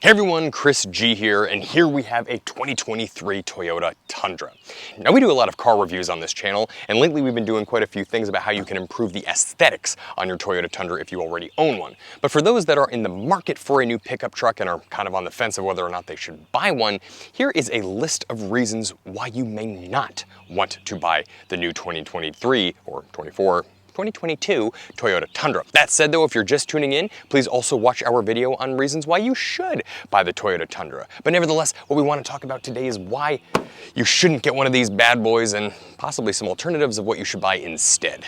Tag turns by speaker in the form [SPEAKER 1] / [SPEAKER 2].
[SPEAKER 1] Hey everyone, Chris G here, and here we have a 2023 Toyota Tundra. Now we do a lot of car reviews on this channel, and lately we've been doing quite a few things about how you can improve the aesthetics on your Toyota Tundra if you already own one. But for those that are in the market for a new pickup truck and are kind of on the fence of whether or not they should buy one, here is a list of reasons why you may not want to buy the new 2023 or 2022 Toyota Tundra. That said though, if you're just tuning in, please also watch our video on reasons why you should buy the Toyota Tundra. But nevertheless, what we want to talk about today is why you shouldn't get one of these bad boys and possibly some alternatives of what you should buy instead.